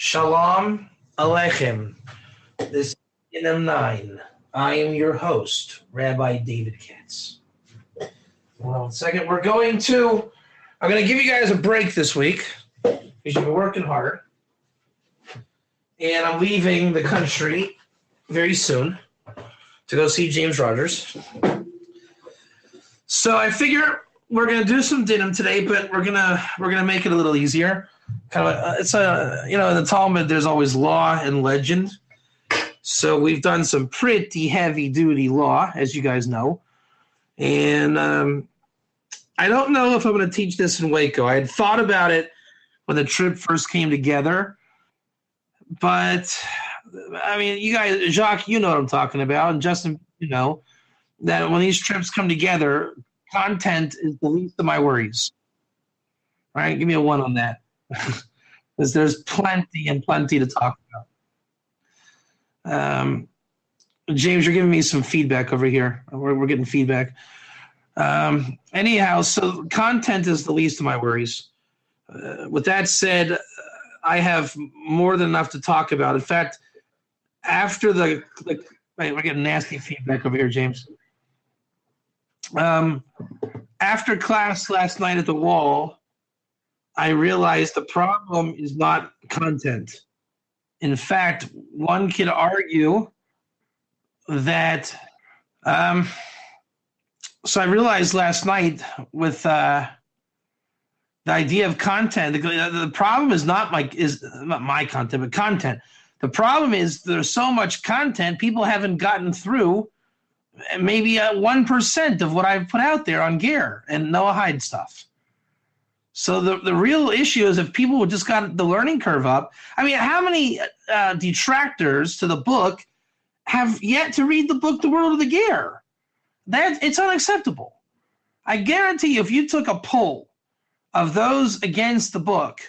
Shalom Aleichem. This is Dinim 9. I am your host, Rabbi David Katz. Well, second, I'm going to give you guys a break this week because you've been working hard. And I'm leaving the country very soon to go see James Rogers. So I figure we're gonna do some dinim today, but we're gonna make it a little easier. It's in the Talmud there's always law and legend. So we've done some pretty heavy duty law, as you guys know, and I don't know if I'm going to teach this in Waco. I had thought about it when the trip first came together, but I mean, you guys, Jacques, you know what I'm talking about, and Justin, you know that when these trips come together, content is the least of my worries. All right, give me a 1 on that, because there's plenty to talk about. James, you're giving me some feedback over here. We're getting feedback. Anyhow, so content is the least of my worries. With that said, I have more than enough to talk about. In fact, after we're getting nasty feedback over here, James. After class last night at the wall, I realized the problem is not content. In fact, one could argue that so I realized last night with the idea of content, the problem is not my content, but content. The problem is there's so much content, people haven't gotten through maybe 1% of what I've put out there on Gear and Noah Hyde stuff. So the real issue is if people just got the learning curve up. I mean, how many detractors to the book have yet to read the book, The World of the Gear? It's unacceptable. I guarantee you, if you took a poll of those against the book,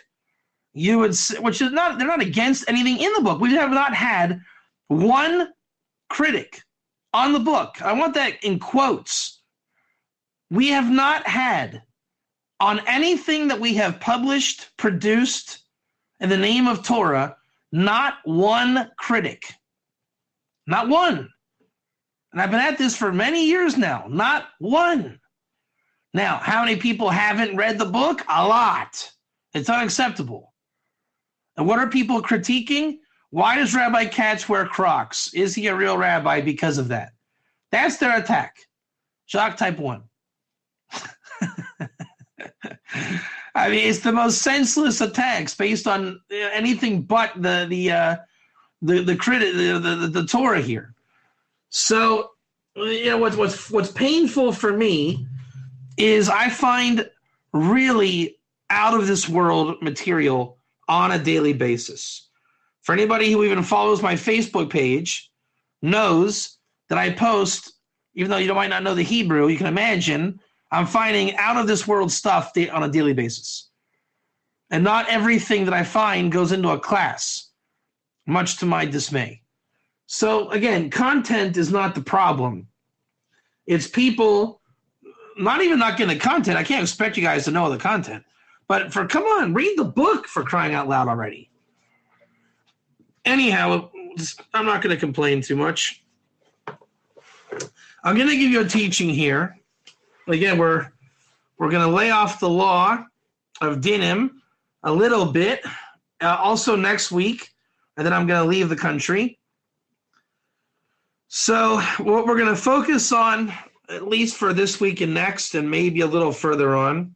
you would, they're not against anything in the book. We have not had one critic on the book. I want that in quotes. We have not had on anything that we have published, produced in the name of Torah, not one critic. Not one. And I've been at this for many years now. Not one. Now, how many people haven't read the book? A lot. It's unacceptable. And what are people critiquing? Why does Rabbi Katz wear Crocs? Is he a real rabbi because of that? That's their attack. Shock type 1. I mean, it's the most senseless attacks based on anything but the Torah here. So, what's painful for me is I find really out of this world material on a daily basis. For anybody who even follows my Facebook page knows that I post, even though you might not know the Hebrew, you can imagine I'm finding out of this world stuff on a daily basis. And not everything that I find goes into a class, much to my dismay. So again, content is not the problem. It's people not getting the content. I can't expect you guys to know the content. But come on, read the book for crying out loud already. Anyhow, I'm not going to complain too much. I'm going to give you a teaching here. Again, we're going to lay off the law of Dinim a little bit, also next week, and then I'm going to leave the country. So what we're going to focus on, at least for this week and next, and maybe a little further on,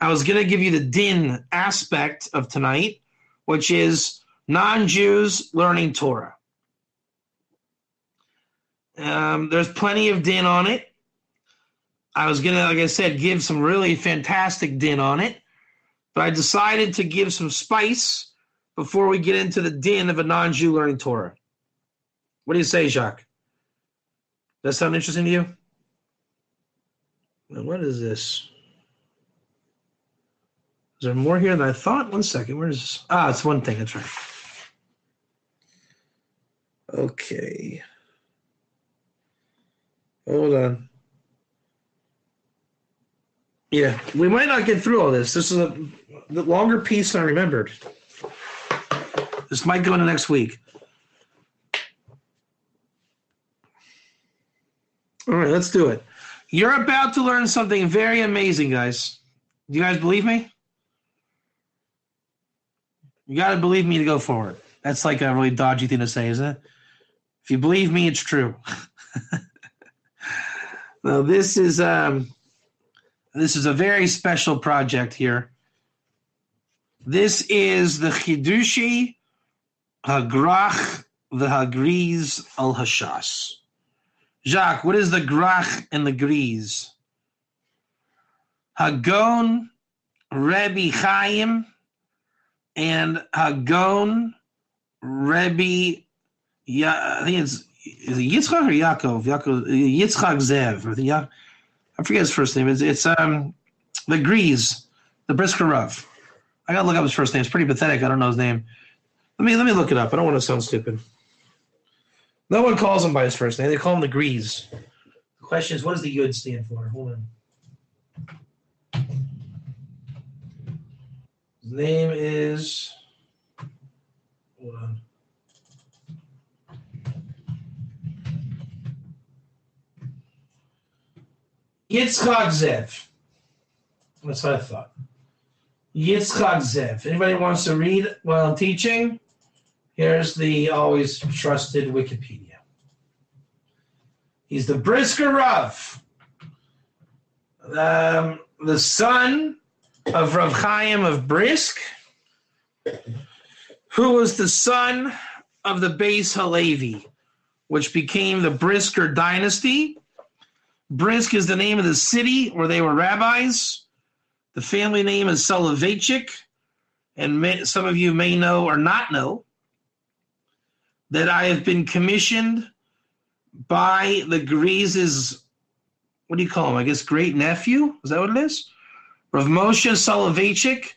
I was going to give you the din aspect of tonight, which is non-Jews learning Torah. There's plenty of din on it. I was going to, like I said, give some really fantastic din on it, but I decided to give some spice before we get into the din of a non-Jew learning Torah. What do you say, Jacques? Does that sound interesting to you? Now, what is this? Is there more here than I thought? 1 second. Where is this? It's one thing. That's right. Okay. Hold on. Yeah, we might not get through all this. This is a longer piece than I remembered. This might go into next week. All right, let's do it. You're about to learn something very amazing, guys. Do you guys believe me? You got to believe me to go forward. That's like a really dodgy thing to say, isn't it? If you believe me, it's true. Now, this is a very special project here. This is the Chidushi Hagrach v'Hagriz al Hashas. Jacques, what is the Grach and the Griz? Hagon, Rebbe Chaim, and Hagon, Rebbe, I think is it Yitzchak or Yaakov? Yitzchak Zev. I forget his first name. It's the Griz, the Brisker Rav. I gotta look up his first name. It's pretty pathetic. I don't know his name. Let me look it up. I don't want to sound stupid. No one calls him by his first name. They call him the Griz. The question is, what does the Yud stand for? Hold on. His name is. Hold on. Yitzchak Zev. That's what I thought. Yitzchak Zev. Anybody wants to read while I'm teaching? Here's the always trusted Wikipedia. He's the Brisker Rav, the son of Rav Chaim of Brisk, who was the son of the Beis Halevi, which became the Brisker dynasty. Brisk is the name of the city where they were rabbis. The family name is Soloveitchik, and some of you may know or not know that I have been commissioned by the Griz's, what do you call him? I guess great nephew? Is that what it is? Rav Moshe Soloveitchik,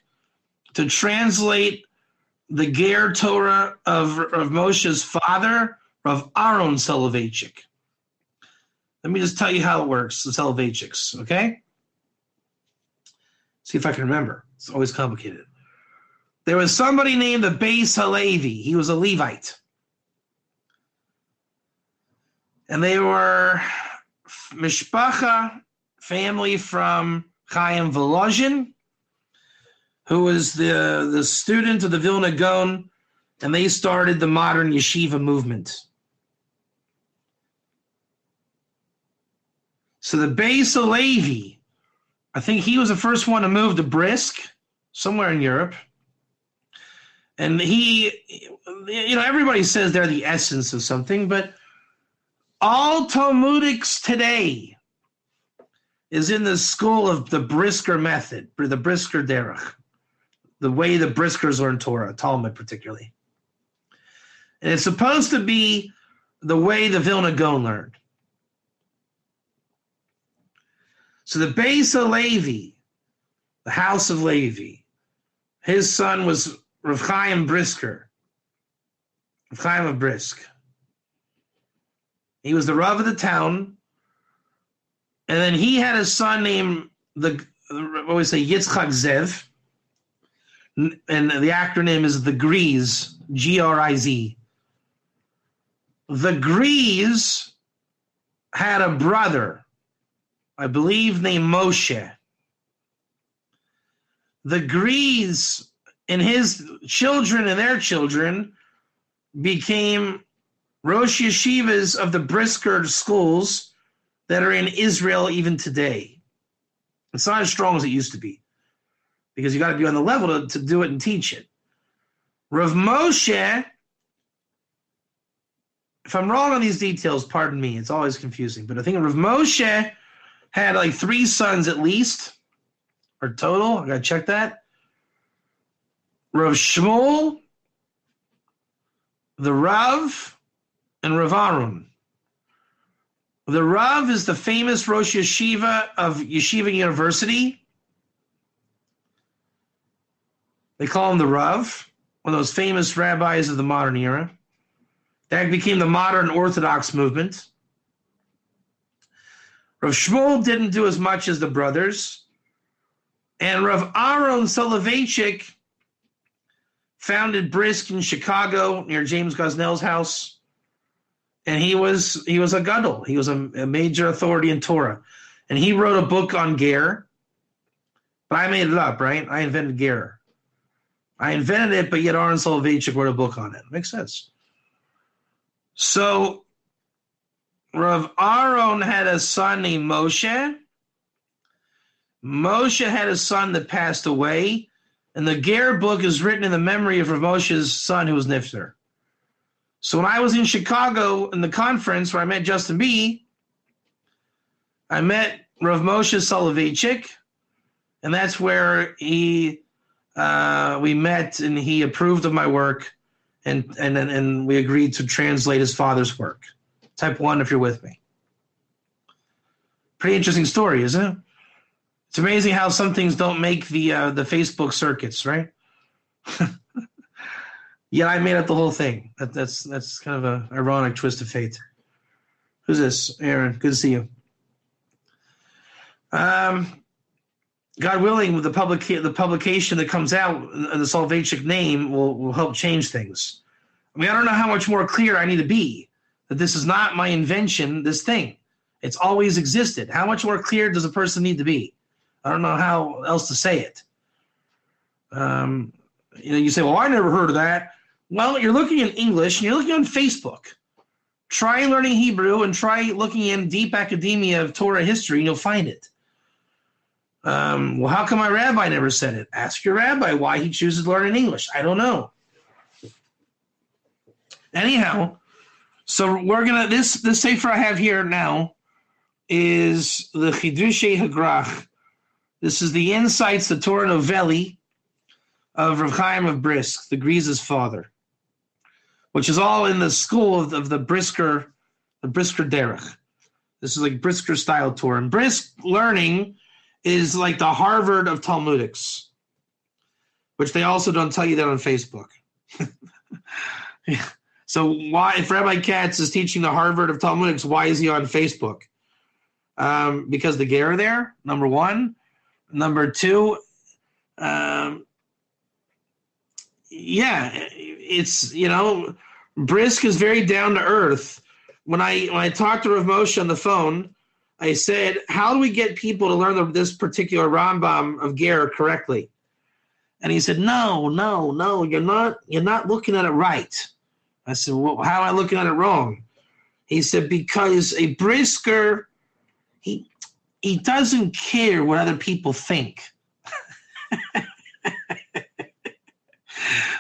to translate the Ger Torah of Rav Moshe's father, Rav Aaron Soloveitchik. Let me just tell you how it works, the Soloveitchiks, okay? See if I can remember. It's always complicated. There was somebody named the Beis Halevi. He was a Levite. And they were Mishpacha, family from Chaim Volozhin, who was the student of the Vilna Gaon, and they started the modern yeshiva movement. So the Beis Halevi, I think he was the first one to move to Brisk, somewhere in Europe. And everybody says they're the essence of something, but all Talmudics today is in the school of the Brisker method, or the Brisker derech, the way the Briskers learn Torah, Talmud particularly. And it's supposed to be the way the Vilna Gaon learned. So the Beis Halevi, the house of Levi, his son was Rav Chaim Brisker, Rav Chaim of Brisk. He was the Rav of the town, and then he had a son named Yitzchak Zev, and the acronym is the Griz, Griz. The Griz had a brother, I believe, named Moshe. The Griz and his children and their children became Rosh Yeshivas of the Brisker schools that are in Israel even today. It's not as strong as it used to be, because you got to be on the level to do it and teach it. Rav Moshe, if I'm wrong on these details, pardon me, it's always confusing, but I think Rav Moshe had like 3 sons at least, or total, I got to check that. Rav Shmuel, the Rav, and Rav Aaron. The Rav is the famous Rosh Yeshiva of Yeshiva University. They call him the Rav, one of those famous rabbis of the modern era. That became the modern Orthodox movement. Rav Shmuel didn't do as much as the brothers. And Rav Aaron Soloveitchik founded Brisk in Chicago near James Gosnell's house. And he was a gadol. He was a major authority in Torah. And he wrote a book on Ger. But I made it up, right? I invented Ger. I invented it, but yet Aaron Soloveitchik wrote a book on it. Makes sense. So Rav Aaron had a son named Moshe. Moshe had a son that passed away. And the Ger book is written in the memory of Rav Moshe's son who was Nifter. So when I was in Chicago in the conference where I met Justin B., I met Rav Moshe Soloveitchik, and that's where we met, and he approved of my work, and we agreed to translate his father's work. Type 1 if you're with me. Pretty interesting story, isn't it? It's amazing how some things don't make the Facebook circuits, right? Yeah, I made up the whole thing. That's kind of an ironic twist of fate. Who's this? Aaron, good to see you. God willing, the publication that comes out in the Soloveitchik name will help change things. I mean, I don't know how much more clear I need to be that this is not my invention, this thing. It's always existed. How much more clear does a person need to be? I don't know how else to say it. You say, well, I never heard of that. Well, you're looking in English and you're looking on Facebook. Try learning Hebrew and try looking in deep academia of Torah history and you'll find it. Well, how come my rabbi never said it? Ask your rabbi why he chooses to learn in English. I don't know. Anyhow, so we're going to, this sefer I have here now is the Chidushei Hagrach. This is the Insights, the Torah Novelli of Rav Chaim of Brisk, the Griza's father, which is all in the school of the Brisker Derech. This is like Brisker style Torah. And Brisk learning is like the Harvard of Talmudics, which they also don't tell you that on Facebook. Yeah. So why, if Rabbi Katz is teaching the Harvard of Talmudics, why is he on Facebook? Because the Ger are there, number one. Number two, it's, Brisk is very down to earth. When I talked to Rav Moshe on the phone, I said, how do we get people to learn this particular Rambam of Ger correctly? And he said, no, you're not looking at it right. I said, well, how am I looking at it wrong? He said, because a Brisker, he doesn't care what other people think.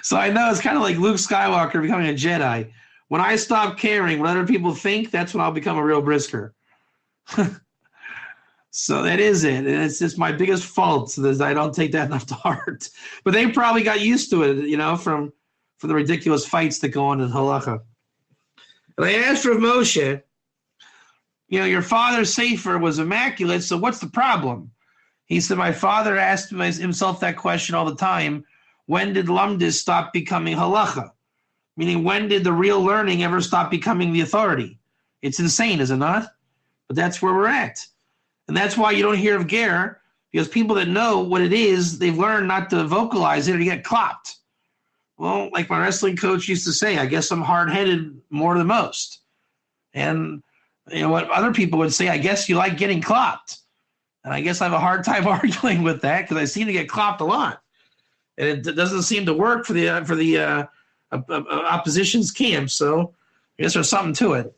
So I know it's kind of like Luke Skywalker becoming a Jedi. When I stop caring what other people think, that's when I'll become a real Brisker. So that is it. And it's just my biggest fault is I don't take that enough to heart. But they probably got used to it, from the ridiculous fights that go on in halacha. And I asked Rav Moshe, your father's sefer was immaculate, so what's the problem? He said, my father asked himself that question all the time. When did Lamdis stop becoming halacha? Meaning, when did the real learning ever stop becoming the authority? It's insane, is it not? But that's where we're at. And that's why you don't hear of Ger, because people that know what it is, they've learned not to vocalize it or to get clopped. Well, like my wrestling coach used to say, I guess I'm hard-headed more than most. And what other people would say, I guess you like getting clopped. And I guess I have a hard time arguing with that because I seem to get clopped a lot. And it doesn't seem to work for the opposition's camp. So I guess there's something to it.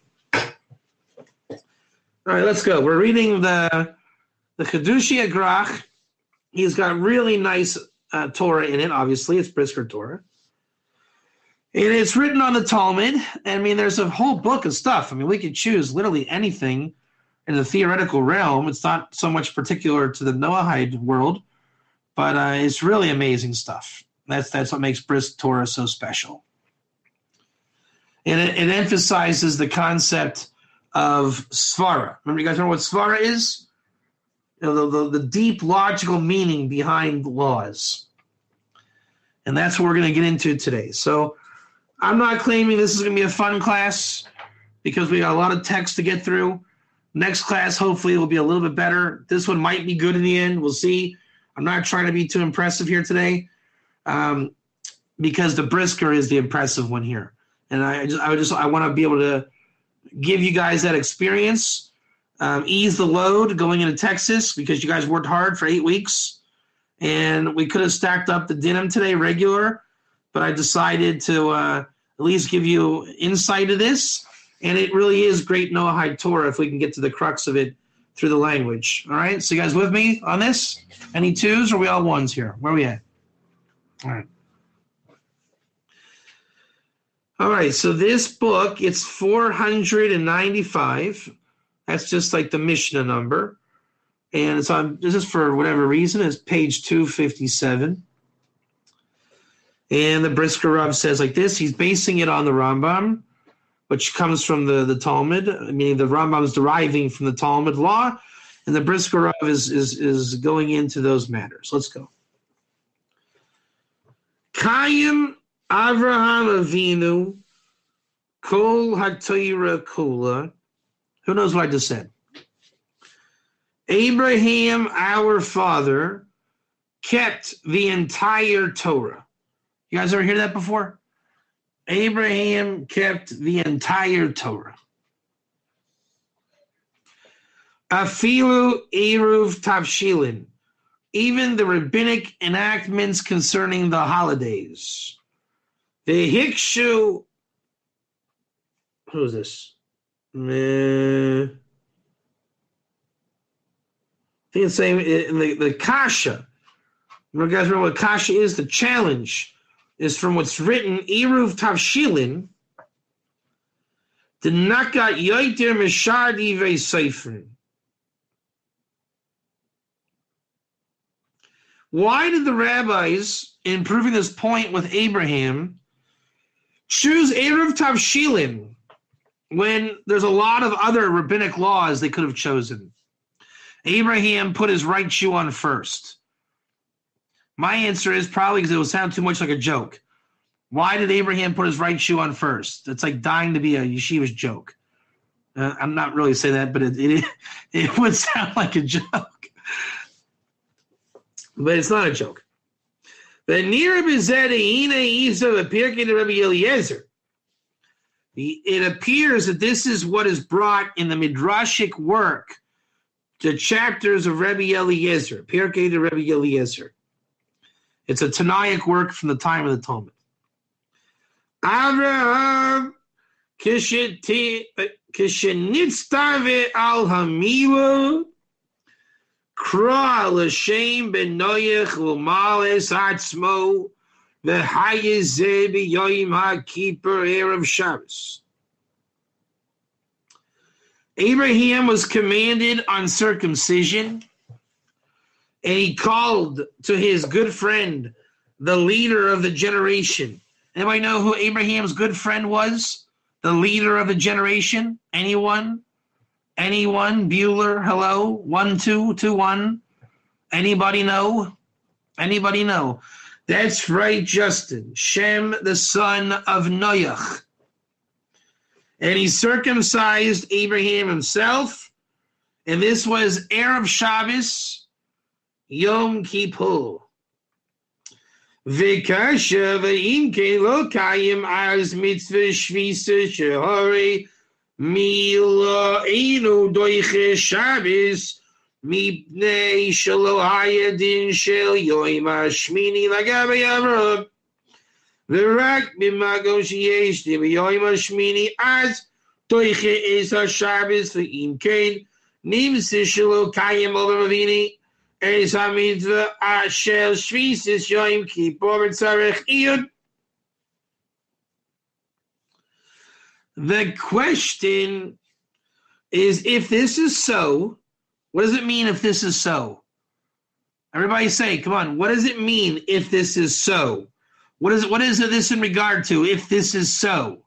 All right, let's go. We're reading the Chidushei Hagrach. He's got really nice Torah in it, obviously. It's Brisker Torah. And it's written on the Talmud. I mean, there's a whole book of stuff. I mean, we could choose literally anything in the theoretical realm. It's not so much particular to the Noahide world, but it's really amazing stuff. That's what makes Brisk Torah so special. And it emphasizes the concept of Svara. Remember, you guys remember what Svara is? The deep logical meaning behind laws. And that's what we're going to get into today. So I'm not claiming this is going to be a fun class because we got a lot of text to get through. Next class, hopefully, will be a little bit better. This one might be good in the end. We'll see. I'm not trying to be too impressive here today. because the brisker is the impressive one here. And I want to be able to give you guys that experience, ease the load going into Texas because you guys worked hard for 8 weeks. And we could have stacked up the Dinim today regular, but I decided to at least give you insight of this. And it really is great Noahide Torah if we can get to the crux of it through the language. All right, so you guys with me on this? Any twos or are we all ones here? Where are we at? All right. All right, so this book, it's 495. That's just like the Mishnah number. And so this is for whatever reason, it's page 257. And the Brisker Rav says like this, he's basing it on the Rambam, which comes from the Talmud, meaning the Rambam is deriving from the Talmud law, and the Brisker Rav is going into those matters. Let's go. Kayim Avraham Avinu Kol HaTorah Kula. Who knows what I just said? Abraham, our father, kept the entire Torah. You guys ever hear that before? Abraham kept the entire Torah. Afilu Eruv Tavshilin. Even the rabbinic enactments concerning the holidays. The Hikshu. Who is this? I think it's saying the Kasha. You guys remember what Kasha is? The challenge is from what's written, Eruv Tavshilin, the Nakat Yoiter Meshadi Ve'Seifrin. Why did the rabbis, in proving this point with Abraham, choose Eruv Tavshilin when there's a lot of other rabbinic laws they could have chosen? Abraham put his right shoe on first. My answer is probably because it would sound too much like a joke. Why did Abraham put his right shoe on first? It's like dying to be a yeshiva's joke. I'm not really saying that, but it would sound like a joke. But it's not a joke. It appears that this is what is brought in the midrashic work, the chapters of Rabbi Eliezer, Pirkei de Rabbi Eliezer. It's a Tanaic work from the time of the Talmud. Avraham Kishenitztave al Hamilu Kra l'Shem ben Noyach l'Males Atzmo v'Hayezeh b'Yoyim HaKippur Erev Shabbos. Abraham was commanded on circumcision, and he called to his good friend, the leader of the generation. Anybody know who Abraham's good friend was? The leader of the generation? Anyone? Anyone? Bueller, hello? 1221. Anybody know? Anybody know? That's right, Justin. Shem, the son of Noach. And he circumcised Abraham himself, and this was Erev Shabbos, Yom Kippur. V'kasha v'im ke lo kayim az mitzvah shvisa shehari mila einu doiche Shabbos mipnei shelo hayadin shel yoim hashmini lagabe Avraham v'rak b'makom sheyesh b'yoim hashmini az doiche es ha-Shabbos v'im kein nimse shelo kayim olam avini es ha-mitzvah ashel shvisis yoim kippur tzarech iyud. The question is, if this is so, what does it mean if this is so? Everybody say, come on, what does it mean if this is so? What is this in regard to if this is so?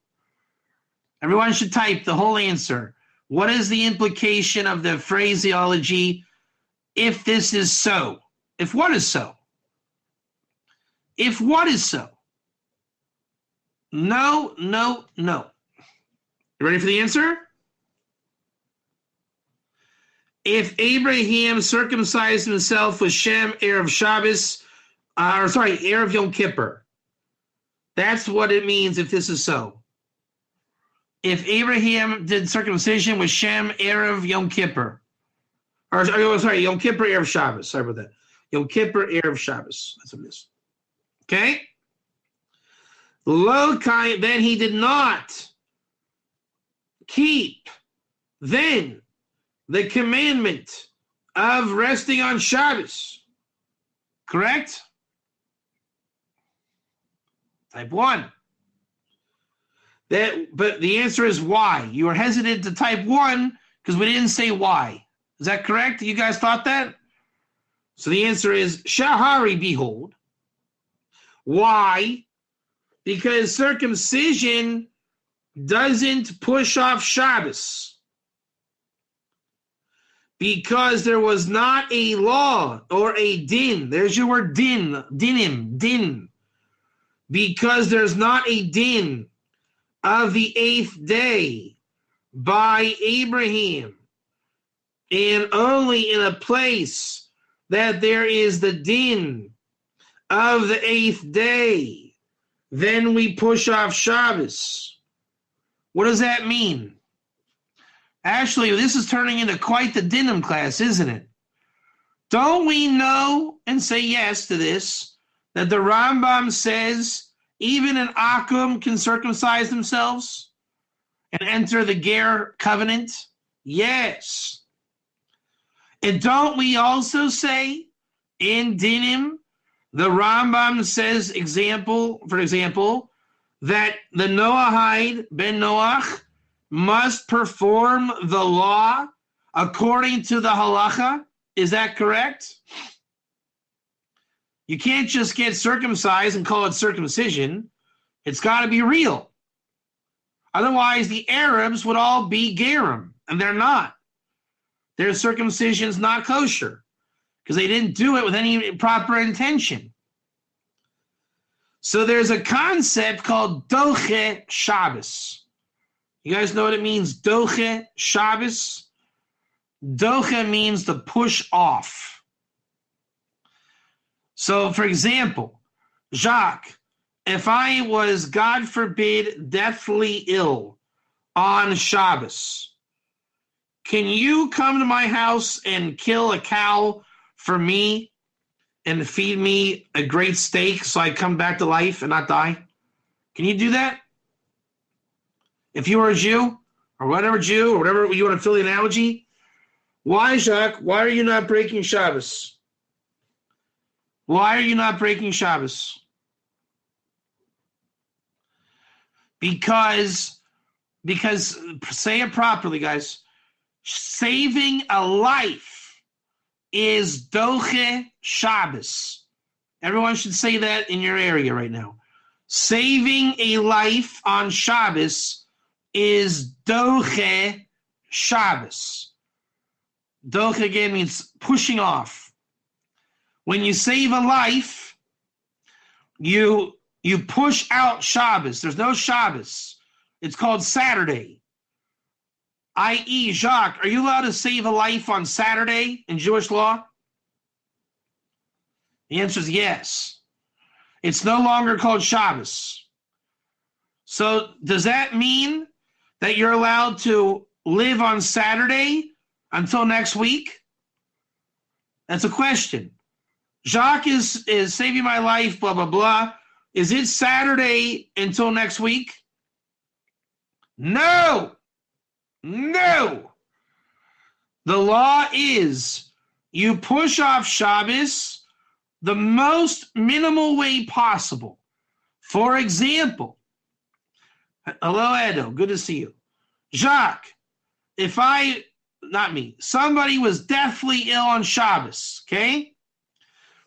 Everyone should type the whole answer. What is the implication of the phraseology if this is so? If what is so? If what is so? No, no, no. You ready for the answer? If Abraham circumcised himself with Shem, Erev Shabbos, Erev Yom Kippur, That's what it means if this is so. If Abraham did circumcision with Shem Erev Yom Kippur. Yom Kippur Erev Shabbos. Sorry about that. Yom Kippur Erev Shabbos. That's what it is. Okay? Lokai, then he did not keep then the commandment of resting on Shabbos. Correct? Type 1. But the answer is why. You were hesitant to type 1 because we didn't say why. Is that correct? You guys thought that? So the answer is Shahari, behold. Why? Because circumcision doesn't push off Shabbos. Because there was not a law or a din. There's your word din, dinim, din. Because there's not a din of the 8th day by Abraham, and only in a place that there is the din of the 8th day, then we push off Shabbos. What does that mean? Actually, this is turning into quite the Dinim class, isn't it? Don't we know and say yes to this, that the Rambam says even an Akum can circumcise themselves and enter the Ger covenant? Yes. And don't we also say in Dinim, the Rambam says, for example, that the Noahide ben Noach must perform the law according to the halacha? Is that correct? You can't just get circumcised and call it circumcision. It's got to be real. Otherwise, the Arabs would all be Gerim, and they're not. Their circumcision's not kosher because they didn't do it with any proper intention. So there's a concept called Doche Shabbos. You guys know what it means, Doche Shabbos? Doche means to push off. So, for example, Jacques, if I was, God forbid, deathly ill on Shabbos, can you come to my house and kill a cow for me and feed me a great steak so I come back to life and not die? Can you do that? If you were a Jew, or whatever Jew, or whatever you want to fill the analogy, why, Jacques, why are you not breaking Shabbos? Why are you not breaking Shabbos? Because say it properly, guys. Saving a life is Doche Shabbos. Everyone should say that in your area right now. Saving a life on Shabbos is Doche Shabbos. Doche again means pushing off. When you save a life, you push out Shabbos. There's no Shabbos. It's called Saturday. I.e., Jacques, are you allowed to save a life on Saturday in Jewish law? The answer is yes. It's no longer called Shabbos. So does that mean that you're allowed to live on Saturday until next week? That's a question. Jacques is saving my life, blah, blah, blah. Is it Saturday until next week? No. No. The law is you push off Shabbos the most minimal way possible. For example, hello, Edo, good to see you. Jacques, somebody was deathly ill on Shabbos, okay?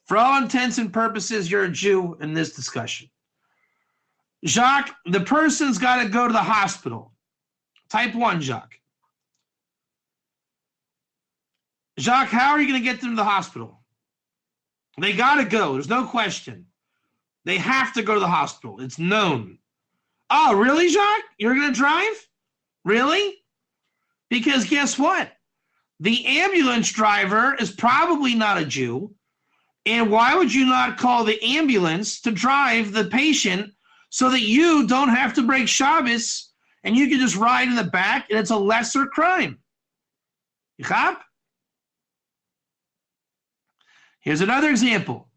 For all intents and purposes, you're a Jew in this discussion. Jacques, the person's got to go to the hospital. Type 1, Jacques. Jacques, how are you going to get them to the hospital? They got to go. There's no question. They have to go to the hospital. It's known. Oh, really, Jacques? You're going to drive? Really? Because guess what? The ambulance driver is probably not a Jew. And why would you not call the ambulance to drive the patient so that you don't have to break Shabbos and you can just ride in the back and it's a lesser crime. You chop? Here's another example.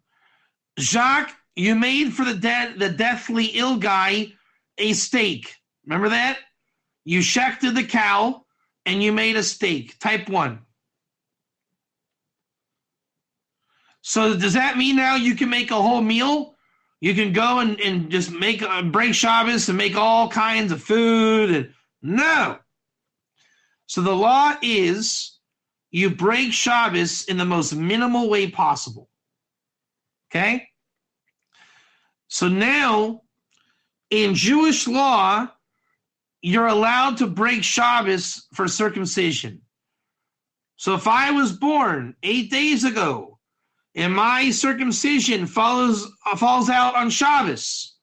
Jacques, you made for the deathly ill guy a steak. Remember that? You shechted the cow and you made a steak. Type 1. So does that mean now you can make a whole meal? You can go and just break Shabbos and make all kinds of food? No. So the law is you break Shabbos in the most minimal way possible. Okay? So now, in Jewish law, you're allowed to break Shabbos for circumcision. So if I was born 8 days ago and my circumcision falls out on Shabbos,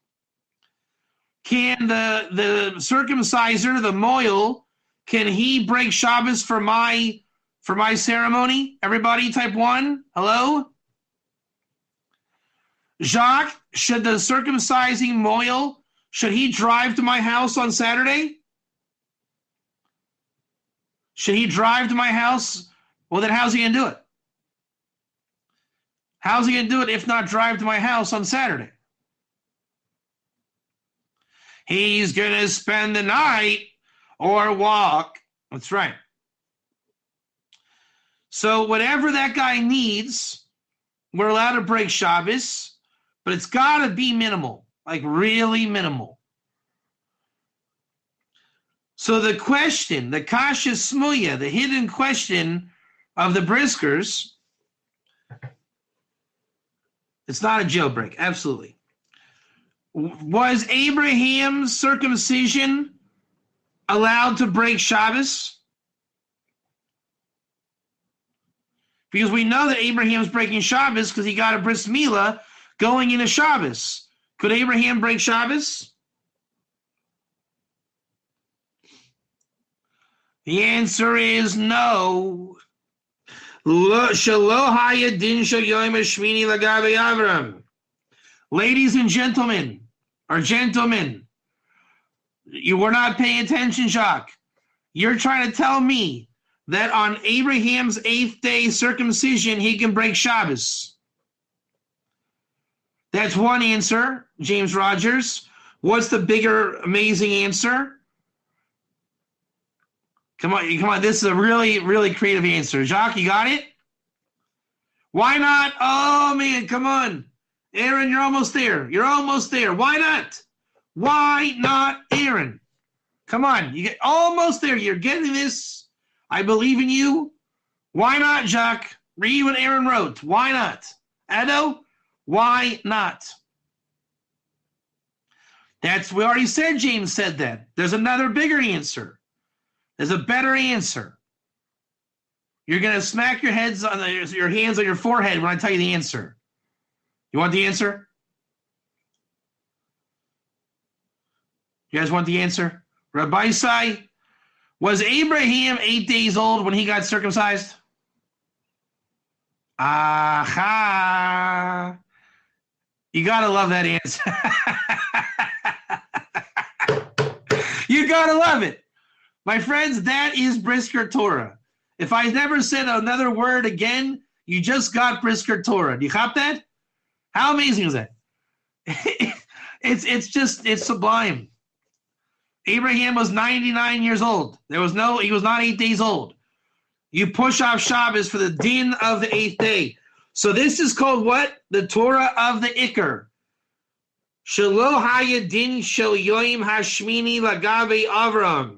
can the circumciser, the moil, can he break Shabbos for my ceremony? Everybody, type 1. Hello? Jacques, should the circumcising moil, should he drive to my house on Saturday? Should he drive to my house? Well, then how's he going to do it? How's he going to do it if not drive to my house on Saturday? He's going to spend the night or walk. That's right. So whatever that guy needs, we're allowed to break Shabbos. But it's got to be minimal, like really minimal. So the question, the kasha smuya, the hidden question of the briskers, it's not a jailbreak, absolutely. Was Abraham's circumcision allowed to break Shabbos? Because we know that Abraham's breaking Shabbos because he got a bris milah going into Shabbos. Could Abraham break Shabbos? The answer is no. Ladies and gentlemen, you were not paying attention, Jacques. You're trying to tell me that on Abraham's 8th day circumcision, he can break Shabbos. That's one answer, James Rogers. What's the bigger, amazing answer? Come on. This is a really, really creative answer. Jacques, you got it? Why not? Oh, man, come on. Aaron, you're almost there. Why not? Why not, Aaron? Come on. You get almost there. You're getting this. I believe in you. Why not, Jacques? Read what Aaron wrote. Why not? Ado? Why not? We already said James said that. There's another bigger answer. There's a better answer. You're going to smack your hands on your forehead when I tell you the answer. You want the answer? You guys want the answer? Rabbi Isai, was Abraham 8 days old when he got circumcised? Aha. You got to love that answer. You got to love it. My friends, that is Brisker Torah. If I never said another word again, you just got Brisker Torah. Do you cop that? How amazing is that? It's sublime. Abraham was 99 years old. He was not 8 days old. You push off Shabbos for the din of the 8th day. So this is called what? The Torah of the Iker. Shelo haya din shel yoim hashmini lagabe Avram.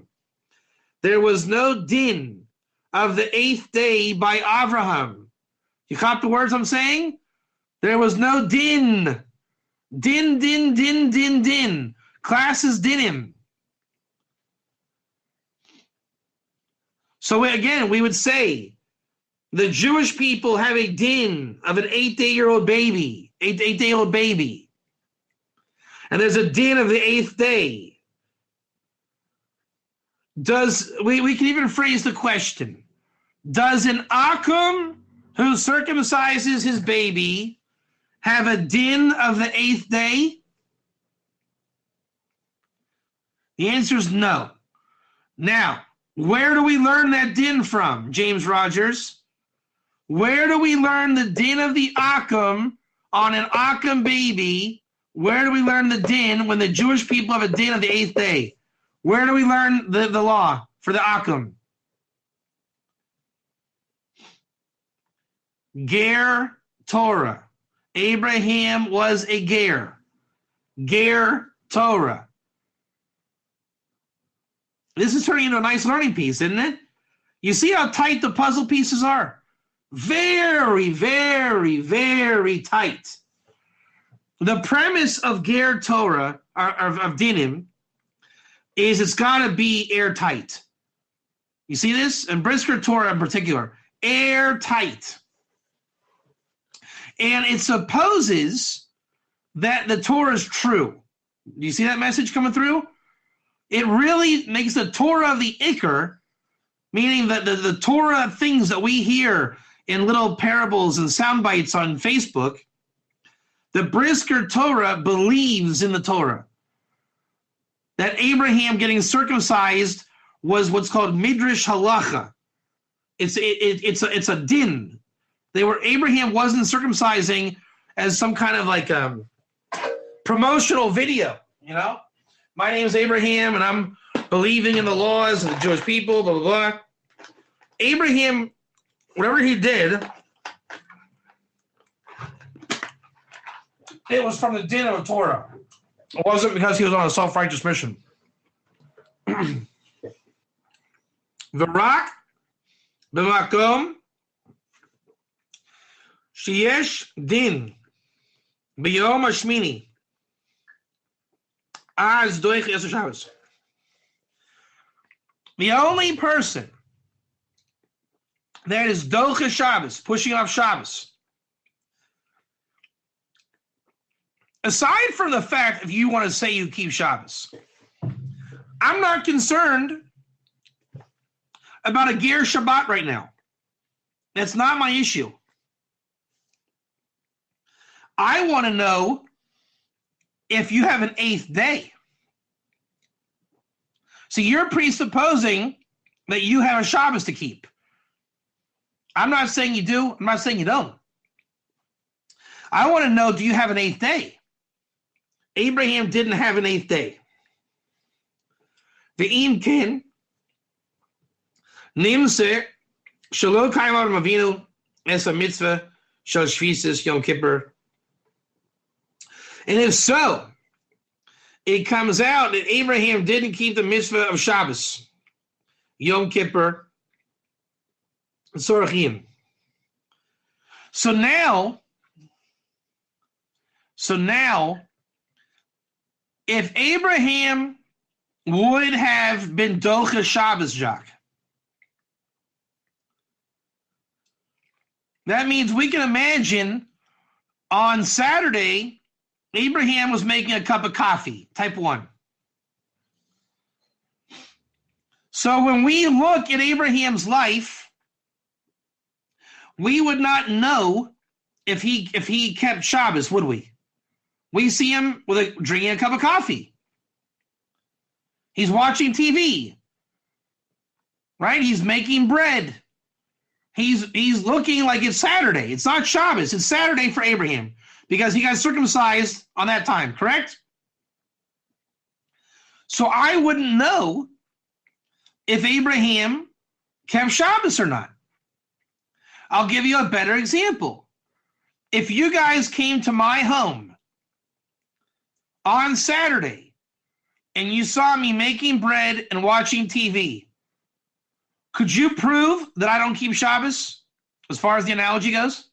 There was no din of the 8th day by Avraham. You caught the words I'm saying? There was no din. Din. Class is dinim. So again, we would say the Jewish people have a din of an 8-day-old baby, 8-day-old baby. And there's a din of the 8th day. We can even phrase the question, does an akum who circumcises his baby have a din of the 8th day? The answer is no. Now, where do we learn that din from, James Rogers? Where do we learn the din of the Akum on an Akum baby? Where do we learn the din when the Jewish people have a din of the 8th day? Where do we learn the law for the Akum? Ger Torah. Abraham was a Ger. Ger Torah. This is turning into a nice learning piece, isn't it? You see how tight the puzzle pieces are? Very, very, very tight. The premise of Ger Torah, of Dinim, is it's got to be airtight. You see this? And Brisker Torah in particular, airtight. And it supposes that the Torah is true. Do you see that message coming through? It really makes the Torah of the Iker, meaning that the Torah things that we hear in little parables and sound bites on Facebook, the Brisker Torah believes in the Torah. That Abraham getting circumcised was what's called Midrash Halacha. It's a din. Abraham wasn't circumcising as some kind of like promotional video, you know? My name is Abraham and I'm believing in the laws of the Jewish people, blah, blah, blah. Abraham, whatever he did, it was from the din of the Torah. It wasn't because he was on a self-righteous mission. V'rak b'makom sheyesh din b'yom hashmini az doich yesur Shabbos. The only person that is docha Shabbos, pushing off Shabbos, aside from the fact if you want to say you keep Shabbos, I'm not concerned about a Ger Shabbat right now. That's not my issue. I want to know if you have an 8th day. So you're presupposing that you have a Shabbos to keep. I'm not saying you do. I'm not saying you don't. I want to know, do you have an 8th day? Abraham didn't have an 8th day. Ve'im ken nimse shelo kaimar mavinu es a mitzvah shel shvisis Yom Kippur. And if so, it comes out that Abraham didn't keep the mitzvah of Shabbos, Yom Kippur, and Sorachim. So now, if Abraham would have been Docha Shabbos, Jacques, that means we can imagine on Saturday, Abraham was making a cup of coffee, type 1. So when we look at Abraham's life, we would not know if he kept Shabbos, would we? We see him drinking a cup of coffee. He's watching TV, right? He's making bread. He's looking like it's Saturday. It's not Shabbos. It's Saturday for Abraham because he got circumcised on that time, correct? So I wouldn't know if Abraham kept Shabbos or not. I'll give you a better example. If you guys came to my home on Saturday and you saw me making bread and watching TV, could you prove that I don't keep Shabbos as far as the analogy goes?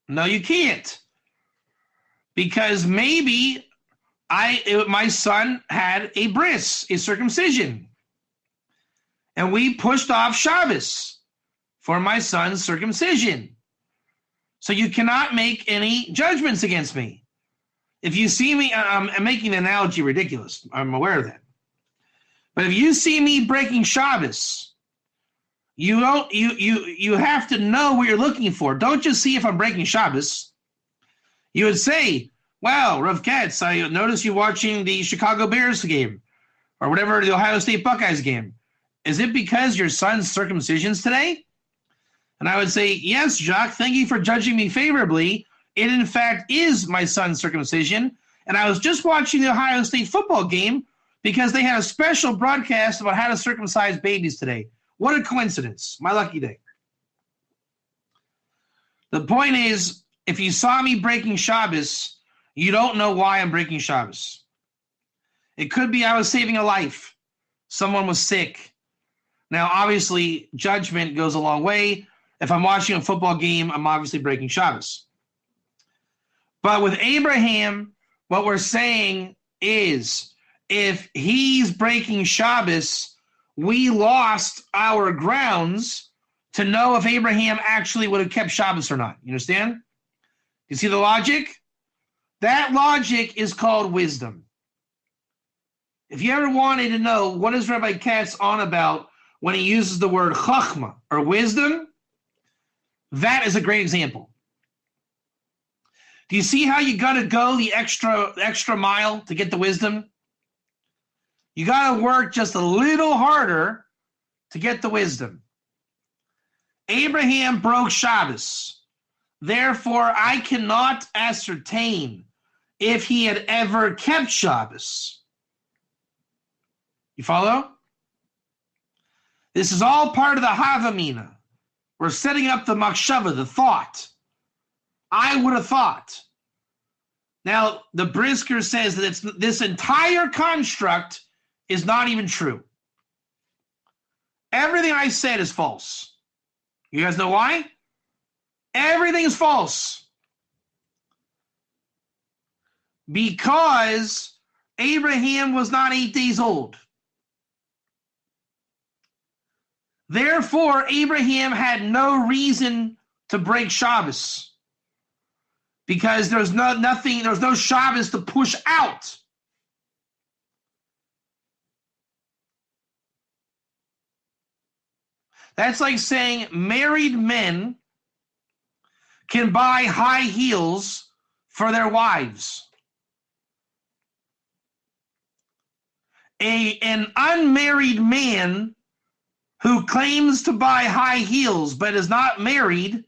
No, you can't. Because maybe my son had a bris, a circumcision. And we pushed off Shabbos for my son's circumcision. So you cannot make any judgments against me. If you see me, I'm making the analogy ridiculous. I'm aware of that. But if you see me breaking Shabbos, you have to know what you're looking for. Don't just see if I'm breaking Shabbos. You would say, Wow, Rav Katz, I noticed you watching the Chicago Bears game or whatever, the Ohio State Buckeyes game. Is it because your son's circumcision's today? And I would say, yes, Jacques, thank you for judging me favorably. It, in fact, is my son's circumcision. And I was just watching the Ohio State football game because they had a special broadcast about how to circumcise babies today. What a coincidence. My lucky day. The point is, if you saw me breaking Shabbos, you don't know why I'm breaking Shabbos. It could be I was saving a life. Someone was sick. Now, obviously, judgment goes a long way. If I'm watching a football game, I'm obviously breaking Shabbos. But with Abraham, what we're saying is if he's breaking Shabbos, we lost our grounds to know if Abraham actually would have kept Shabbos or not. You understand? You see the logic? That logic is called wisdom. If you ever wanted to know what is Rabbi Katz on about when he uses the word chachma or wisdom, that is a great example. Do you see how you got to go the extra mile to get the wisdom? You got to work just a little harder to get the wisdom. Abraham broke Shabbos. Therefore, I cannot ascertain if he had ever kept Shabbos. You follow? This is all part of the Havamina. We're setting up the makshava, the thought. I would have thought. Now, the Brisker says that this entire construct is not even true. Everything I said is false. You guys know why? Everything is false. Because Abraham was not 8 days old. Therefore, Abraham had no reason to break Shabbos. Because there's no Shabbos to push out. That's like saying married men can buy high heels for their wives. An unmarried man who claims to buy high heels but is not married,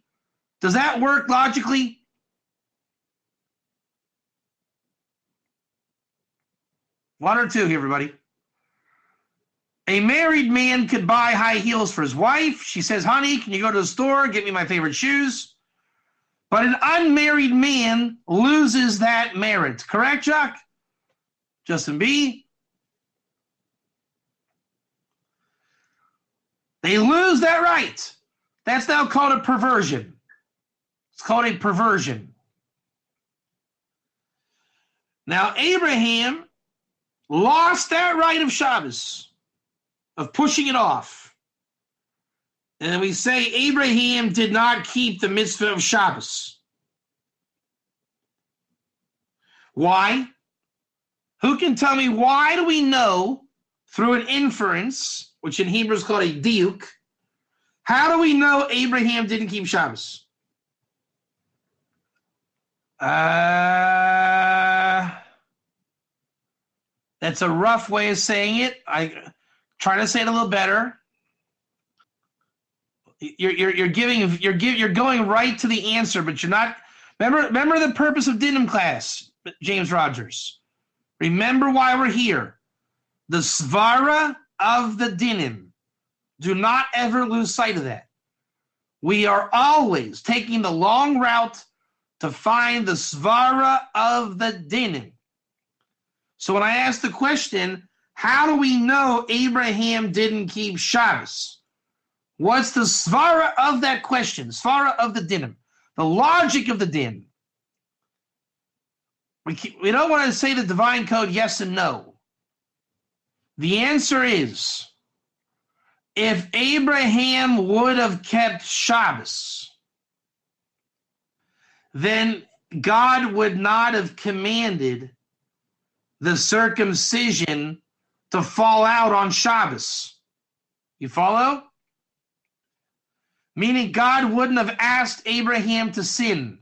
does that work logically? One or two, everybody. A married man could buy high heels for his wife. She says, honey, can you go to the store, get me my favorite shoes? But an unmarried man loses that merit. Correct, Jacques? Justin B? They lose that right. That's now called a perversion. It's called a perversion. Now, Abraham lost that right of Shabbos, of pushing it off. And we say Abraham did not keep the mitzvah of Shabbos. Why? Who can tell me why do we know through an inference, which in Hebrew is called a diuk, how do we know Abraham didn't keep Shabbos? That's a rough way of saying it. I try to say it a little better. You're going right to the answer, but you're not. Remember the purpose of Dinim class, James Rogers. Remember why we're here. The svara of the Dinim. Do not ever lose sight of that. We are always taking the long route to find the svara of the Dinim. So when I ask the question, how do we know Abraham didn't keep Shabbos? What's the svara of that question? Svara of the Dinim. The logic of the din. We don't want to say the divine code yes and no. The answer is, if Abraham would have kept Shabbos, then God would not have commanded the circumcision to fall out on Shabbos. You follow? Meaning God wouldn't have asked Abraham to sin.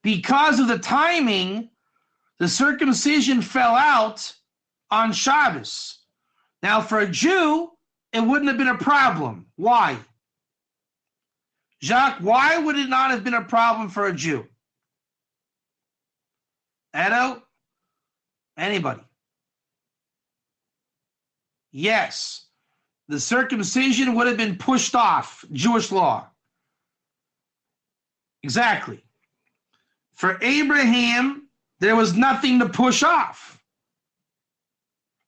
because of the timing, the circumcision fell out on Shabbos. Now, for a Jew, it wouldn't have been a problem. Why? Jacques, why would it not have been a problem for a Jew? Edo? Anybody? Yes. The circumcision would have been pushed off. Jewish law. Exactly. For Abraham, there was nothing to push off.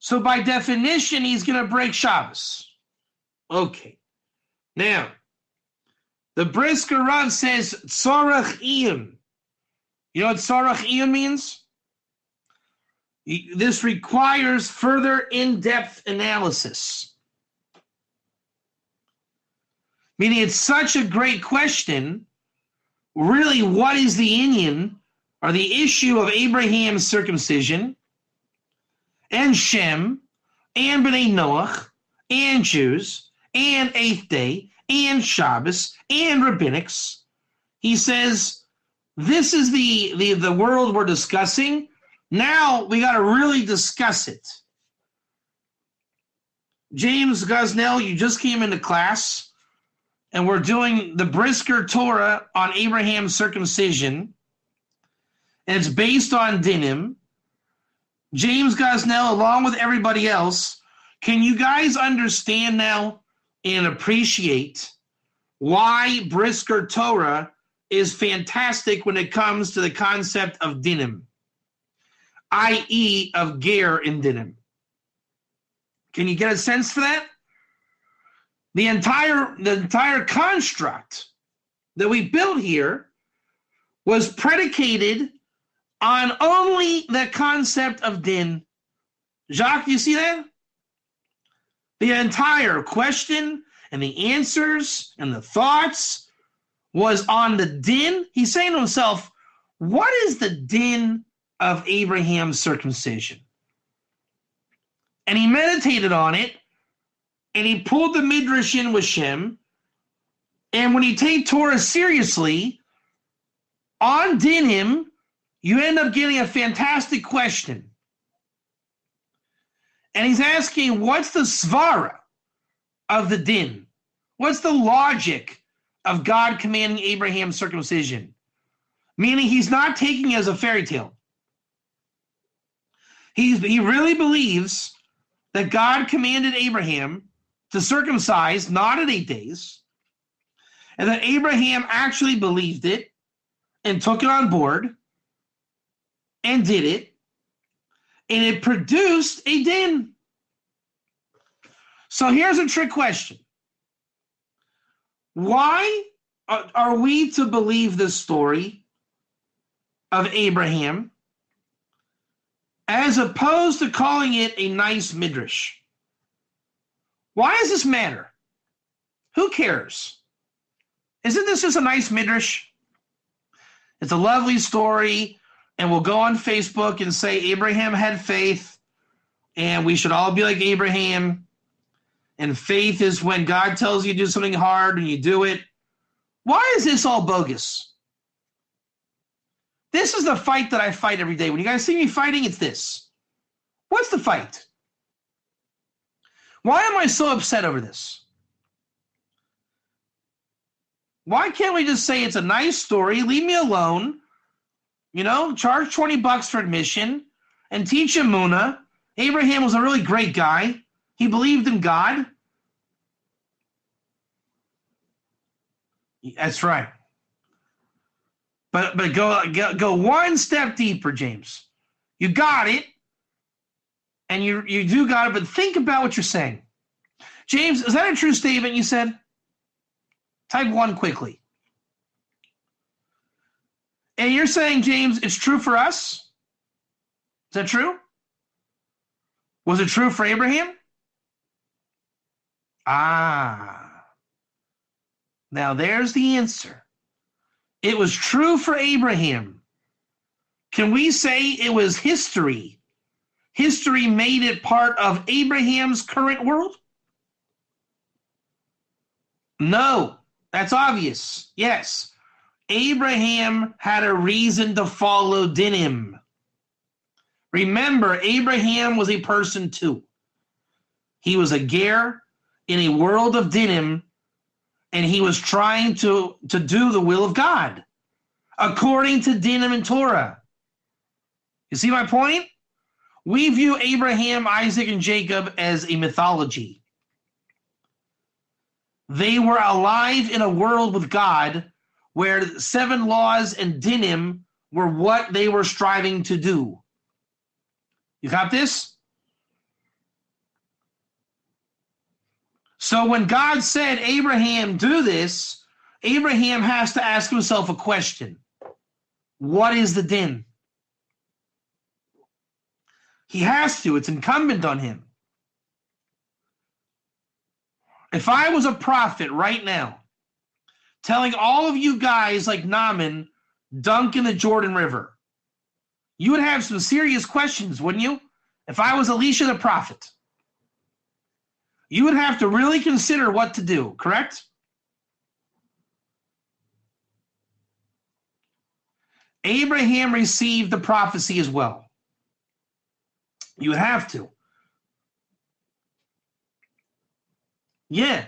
So by definition, he's going to break Shabbos. Okay. Now, the Brisker Rav says, Tzorach Iyun. You know what Tzorach Iyun means? This requires further in-depth analysis. Meaning it's such a great question. Really, what is the inyan, or the issue of Abraham's circumcision, and Shem, and B'nai Noach, and Jews, and Eighth Day, and Shabbos, and Rabbinics? He says, this is the world we're discussing. Now we got to really discuss it. James Gosnell, you just came into class, and we're doing the Brisker Torah on Abraham's circumcision, and it's based on Dinim. James Gosnell, along with everybody else, can you guys understand now and appreciate why Brisker Torah is fantastic when it comes to the concept of Dinim, i.e. of Ger in Dinim? Can you get a sense for that? The entire construct that we built here was predicated on only the concept of din. Jacques, do you see that? The entire question and the answers and the thoughts was on the din. He's saying to himself, what is the din of Abraham's circumcision? And he meditated on it, and he pulled the Midrash in with Shem. And when you take Torah seriously, on Dinim, you end up getting a fantastic question. And he's asking, what's the svara of the din? What's the logic of God commanding Abraham's circumcision? Meaning he's not taking it as a fairy tale. He really believes that God commanded Abraham to circumcise, not at 8 days, and that Abraham actually believed it and took it on board and did it, and it produced a din. So here's a trick question. Why are we to believe this story of Abraham as opposed to calling it a nice midrash? Why does this matter? Who cares? Isn't this just a nice midrash? It's a lovely story, and we'll go on Facebook and say Abraham had faith, and we should all be like Abraham. And faith is when God tells you to do something hard and you do it. Why is this all bogus? This is the fight that I fight every day. When you guys see me fighting, it's this. What's the fight? Why am I so upset over this? Why can't we just say it's a nice story, leave me alone, charge $20 for admission, and teach Emunah? Abraham was a really great guy. He believed in God. That's right. But go one step deeper, James. You got it, and you do got it, but think about what you're saying. James, is that a true statement you said? Type 1 quickly. And you're saying, James, it's true for us? Is that true? Was it true for Abraham? Now there's the answer. It was true for Abraham. Can we say it was history? History made it part of Abraham's current world? No, that's obvious. Yes. Abraham had a reason to follow Dinim. Remember, Abraham was a person too. He was a ger in a world of Dinim, and he was trying to do the will of God according to Dinim and Torah. You see my point? We view Abraham, Isaac, and Jacob as a mythology. They were alive in a world with God where 7 laws and Dinim were what they were striving to do. You got this? So when God said, Abraham, do this, Abraham has to ask himself a question. What is the din? He has to. It's incumbent on him. If I was a prophet right now, telling all of you guys like Naaman, dunk in the Jordan River, you would have some serious questions, wouldn't you? If I was Elisha the prophet, you would have to really consider what to do, correct? Abraham received the prophecy as well. You would have to. Yeah.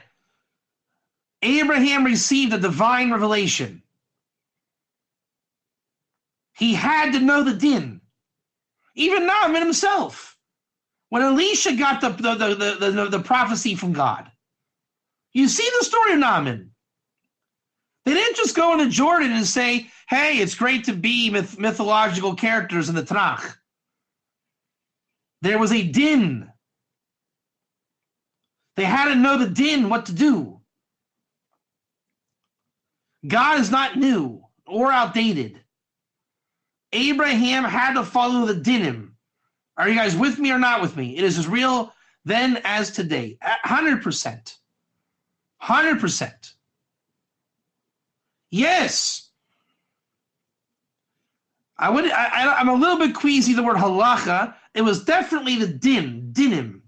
Abraham received a divine revelation. He had to know the din. Even Naaman himself. When Elisha got the prophecy from God. You see the story of Naaman. They didn't just go into Jordan and say, hey, it's great to be mythological characters in the Tanakh. There was a din. They had to know the din, what to do. God is not new or outdated. Abraham had to follow the dinim. Are you guys with me or not with me? It is as real then as today. 100%. 100%. Yes. I'm a little bit queasy the word halacha. It was definitely the dinim.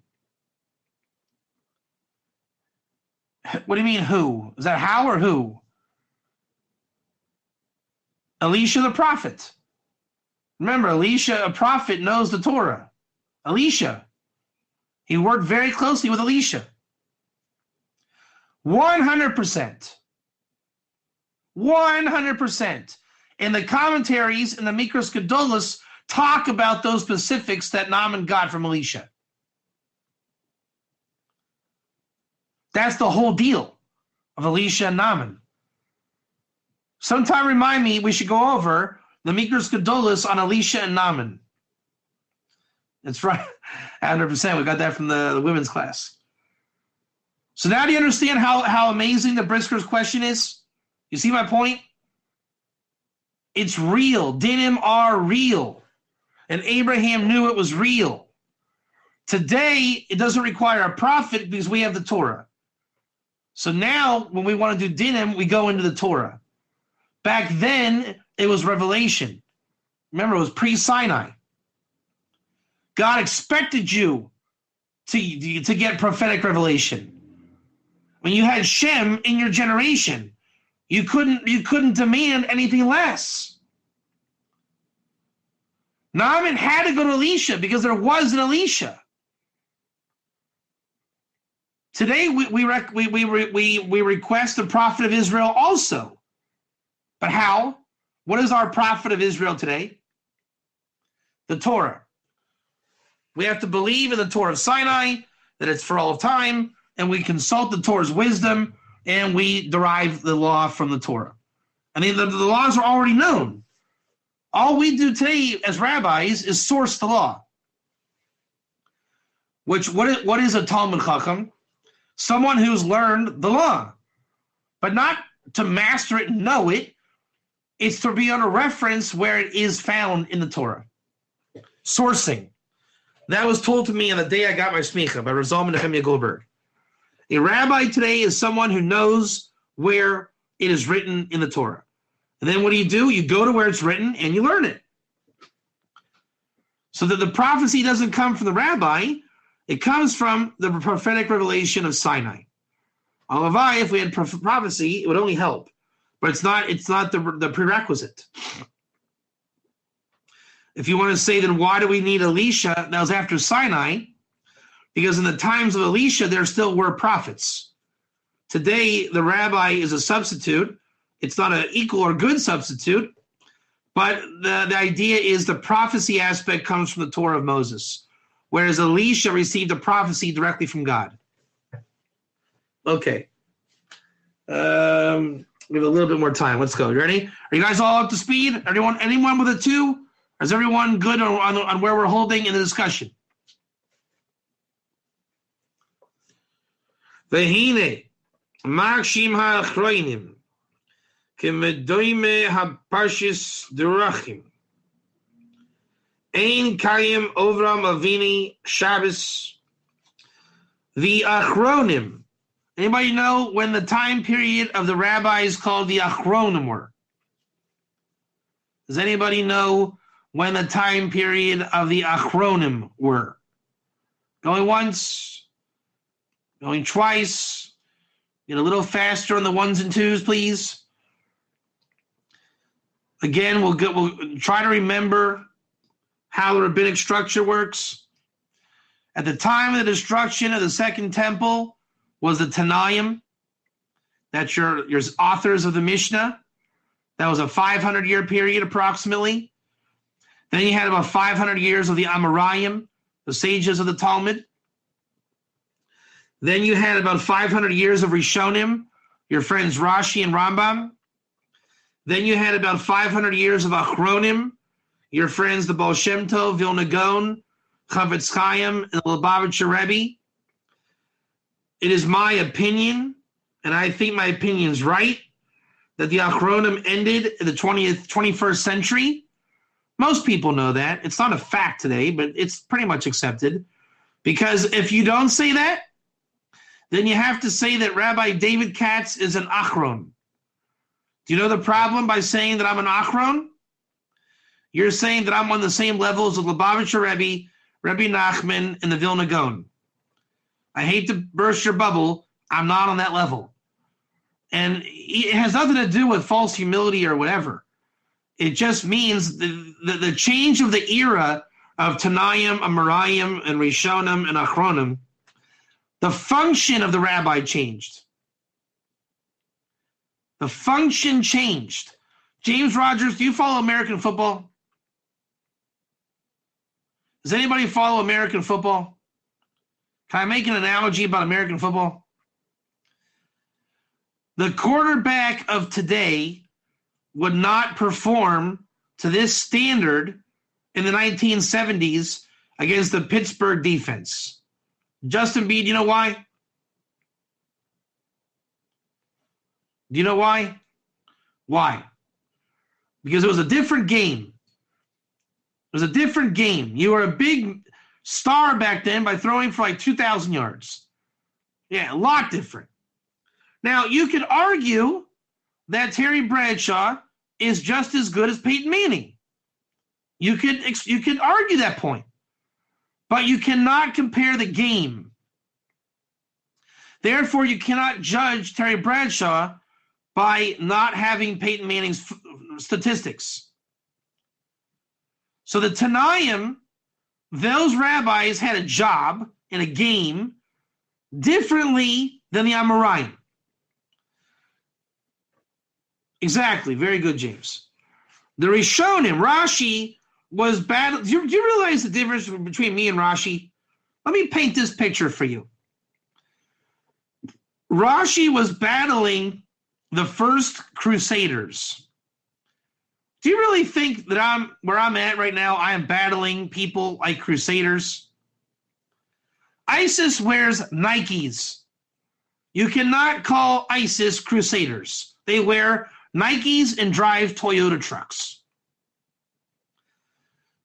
What do you mean who? Is that how or who? Elisha the prophet. Remember, Elisha, a prophet, knows the Torah. Elisha. He worked very closely with Elisha. 100%. 100%. And the commentaries and the Mikros Gedolos talk about those specifics that Naaman got from Elisha. That's the whole deal of Elisha and Naaman. Sometime remind me, we should go over the Mikros Gedolos on Elisha and Naaman. That's right. 100%. We got that from the women's class. So now do you understand how amazing the Brisker's question is? You see my point? It's real. Dinim are real. And Abraham knew it was real. Today, it doesn't require a prophet because we have the Torah. So now, when we want to do dinim, we go into the Torah. Back then, it was revelation. Remember, it was pre-Sinai. God expected you to get prophetic revelation. When you had Shem in your generation, you couldn't demand anything less. Naaman had to go to Elisha because there was an Elisha. Today we request the prophet of Israel also. But how? What is our prophet of Israel today? The Torah. We have to believe in the Torah of Sinai, that it's for all of time, and we consult the Torah's wisdom, and we derive the law from the Torah. I mean, the laws are already known. All we do today as rabbis is source the law. What is a Talmud Chacham? Someone who's learned the law, but not to master it and know it. It's to be on a reference where it is found in the Torah. Sourcing. That was told to me on the day I got my smicha by Razal Menachem Goldberg. A rabbi today is someone who knows where it is written in the Torah. And then what do? You go to where it's written and you learn it. So that the prophecy doesn't come from the rabbi, it comes from the prophetic revelation of Sinai. Alavai, if we had prophecy, it would only help. but it's not the prerequisite. If you want to say, then why do we need Elisha? That was after Sinai, because in the times of Elisha, there still were prophets. Today, the rabbi is a substitute. It's not an equal or good substitute, but the idea is the prophecy aspect comes from the Torah of Moses, whereas Elisha received a prophecy directly from God. Okay. We have a little bit more time. Let's go. You ready? Are you guys all up to speed? Anyone with a 2? Or is everyone good on where we're holding in the discussion? Vehine, Makshim ha'achroinim, kemedoime ha'parshis durachim, ein kayim ovram avini Shabbos, the achronim. Anybody know when the time period of the rabbis called the achronim were? Does anybody know when the time period of the achronim were? Going once, going twice. Get a little faster on the 1s and 2s, please. Again, we'll try to remember how the rabbinic structure works. At the time of the destruction of the Second Temple was the Tanaim. That's your authors of the Mishnah. That was a 500-year period approximately. Then you had about 500 years of the Amoraim, the sages of the Talmud. Then you had about 500 years of Rishonim, your friends Rashi and Rambam. Then you had about 500 years of Achronim, your friends the Baal Shem Tov, Vilna Gaon, Chavetz Chaim, and the Lubavitcher Rebbe. It is my opinion, and I think my opinion's right, that the Achronim ended in the 21st century. Most people know that. It's not a fact today, but it's pretty much accepted. Because if you don't say that, then you have to say that Rabbi David Katz is an Achron. Do you know the problem by saying that I'm an Achron? You're saying that I'm on the same levels as Lubavitcher Rebbe, Rebbe Nachman, and the Vilna Gaon. I hate to burst your bubble. I'm not on that level. And it has nothing to do with false humility or whatever. It just means the change of the era of Tanaim, Amoraim, and Rishonim, and Achronim, the function of the rabbi changed. The function changed. James Rogers, do you follow American football? Does anybody follow American football? Can I make an analogy about American football? The quarterback of today would not perform to this standard in the 1970s against the Pittsburgh defense. Justin B, do you know why? Do you know why? Why? Because it was a different game. It was a different game. You were a big star back then by throwing for like 2,000 yards. Yeah, a lot different. Now, you could argue that Terry Bradshaw is just as good as Peyton Manning. You could argue that point. But you cannot compare the game. Therefore, you cannot judge Terry Bradshaw by not having Peyton Manning's statistics. So the Tanaim, those rabbis had a job in a game differently than the Amoraim. Exactly. Very good, James. The Rishonim, Rashi was bad. Do you realize the difference between me and Rashi? Let me paint this picture for you. Rashi was battling the first Crusaders. Do you really think that where I'm at right now, I am battling people like Crusaders? ISIS wears Nikes. You cannot call ISIS Crusaders. They wear Nikes and drive Toyota trucks.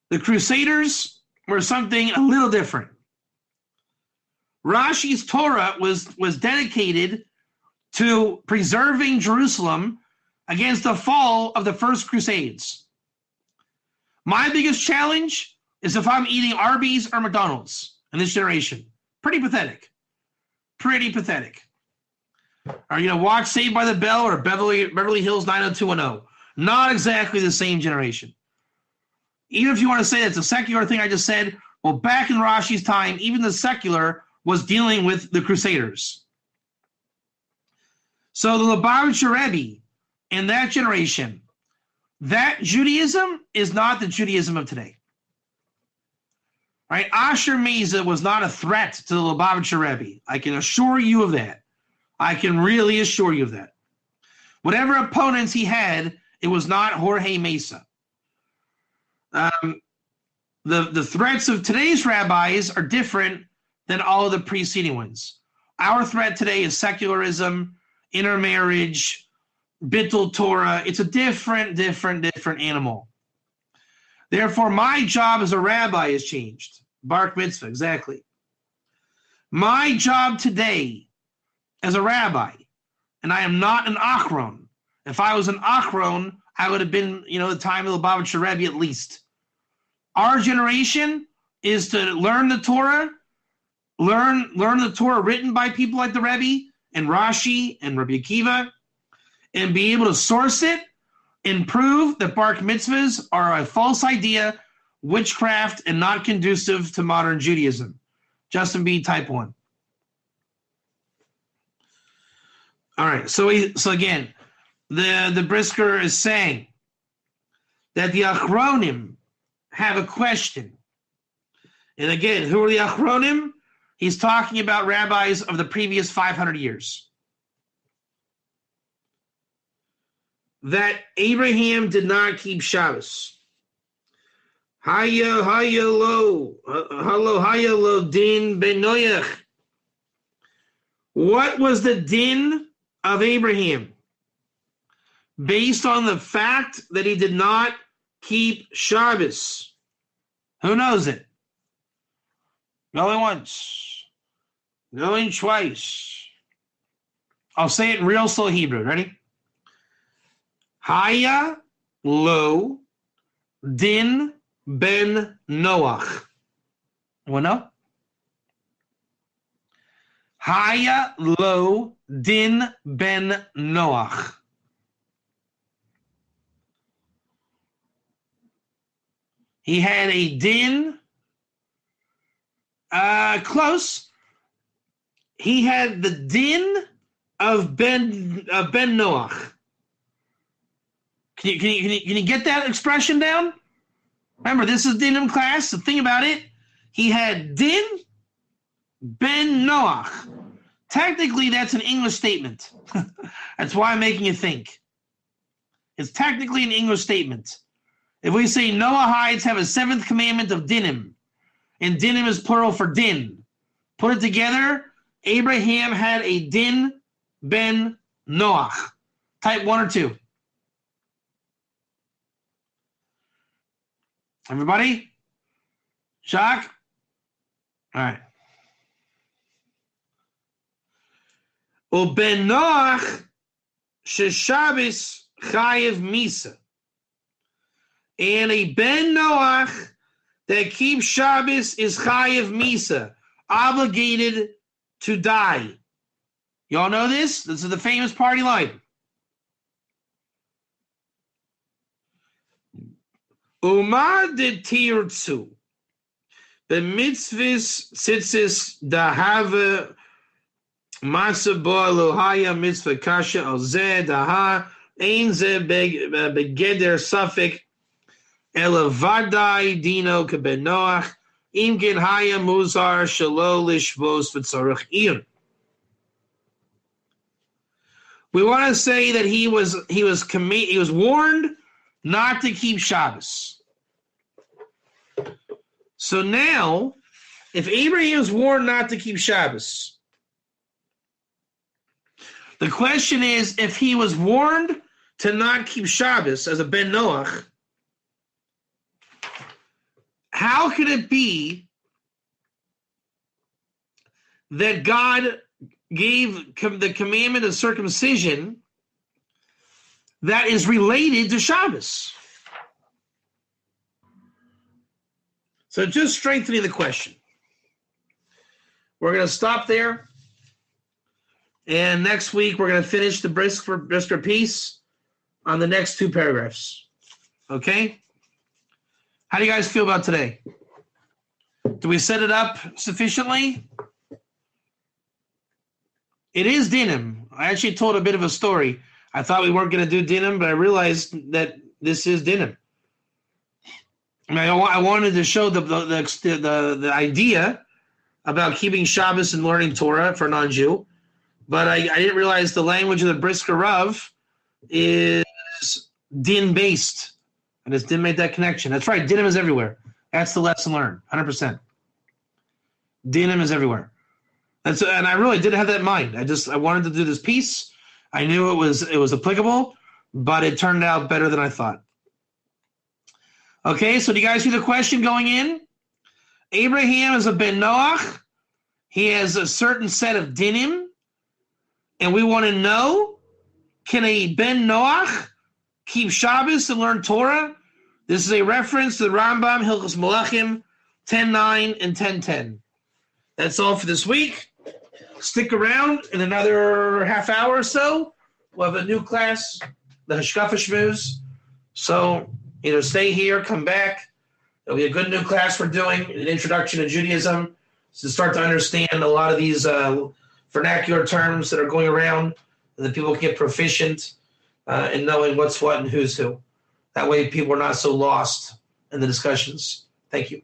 The Crusaders were something a little different. Rashi's Torah was dedicated to preserving Jerusalem against the fall of the first Crusades. My biggest challenge is if I'm eating Arby's or McDonald's in this generation. Pretty pathetic. Pretty pathetic. Or, watch Saved by the Bell or Beverly Hills 90210. Not exactly the same generation. Even if you want to say that's a secular thing I just said, well, back in Rashi's time, even the secular was dealing with the Crusaders. So the Lubavitcher Rebbe in that generation, that Judaism is not the Judaism of today. Right? Asher Meza was not a threat to the Lubavitcher Rebbe. I can assure you of that. I can really assure you of that. Whatever opponents he had, it was not Jorge Mesa. The threats of today's rabbis are different than all of the preceding ones. Our threat today is secularism, intermarriage, bittul Torah. It's a different animal. Therefore, my job as a rabbi has changed. Bar mitzvah, exactly. My job today as a rabbi, and I am not an Achron. If I was an Achron, I would have been, the time of the Lubavitcher Rebbe at least. Our generation is to learn the Torah, learn the Torah written by people like the Rebbe and Rashi and Rabbi Akiva, and be able to source it and prove that bar mitzvahs are a false idea, witchcraft, and not conducive to modern Judaism. Justin B, type 1. All right, so again, the Brisker is saying that the Achronim have a question. And again, who are the Achronim? He's talking about rabbis of the previous 500 years. That Abraham did not keep Shabbos. Hayya lo din ben Noach. What was the din of Abraham? Based on the fact that he did not keep Shabbos. Who knows it? Going once. Going twice. I'll say it in real slow Hebrew. Ready? Haya lo din ben Noach. Anyone know? Haya lo din ben Noach. He had a din. Close. He had the din of Ben Noach. Can you get that expression down? Remember, this is Dinim class. So think about it. He had din Ben Noach. Technically, that's an English statement. That's why I'm making you think. It's technically an English statement. If we say Noahites have a seventh commandment of Dinim, and Dinim is plural for din, put it together, Abraham had a din ben Noach. Type 1 or 2. Everybody? Jacques? All right. Ben Noach sheshabis chayev misa. And a Ben Noach that keeps Shabbos is chayev misa, obligated to die. Y'all know this? This is the famous party line. Uma de tirtzu, b'mitzvahs tzitzis dahava masa bo lohaya mitzvah kasha al zeh daha ein zeh begeder safek elavadai dino keben Noach im gen haya muzar shalo lishvos v'tzarech ir. We want to say that he was warned not to keep Shabbos. So now, if Abraham's warned not to keep Shabbos, the question is, if he was warned to not keep Shabbos as a Ben Noach, how could it be that God gave the commandment of circumcision that is related to Shabbos? So just strengthening the question. We're going to stop there. And next week, we're going to finish the brisker piece on the next 2 paragraphs. Okay? How do you guys feel about today? Do we set it up sufficiently? It is Dinim. I actually told a bit of a story. I thought we weren't going to do Dinim, but I realized that this is Dinim. I mean, I wanted to show the idea about keeping Shabbos and learning Torah for a non-Jew, but I didn't realize the language of the Brisker Rav is din-based. I just didn't make that connection. That's right. Dinim is everywhere. That's the lesson learned, 100%. Dinim is everywhere. And I really didn't have that in mind. I wanted to do this piece. I knew it was applicable, but it turned out better than I thought. Okay, so do you guys see the question going in? Abraham is a ben Noach. He has a certain set of dinim, and we want to know, can a ben Noach keep Shabbos and learn Torah? This is a reference to the Rambam, Hilchos Malachim, 10:9 and 10:10. That's all for this week. Stick around in another half hour or so. We'll have a new class, the Hashkafa Shmooze. So either stay here, come back. It'll be a good new class we're doing, an introduction to Judaism, to start to understand a lot of these vernacular terms that are going around, and that people can get proficient in knowing what's what and who's who. That way people are not so lost in the discussions. Thank you.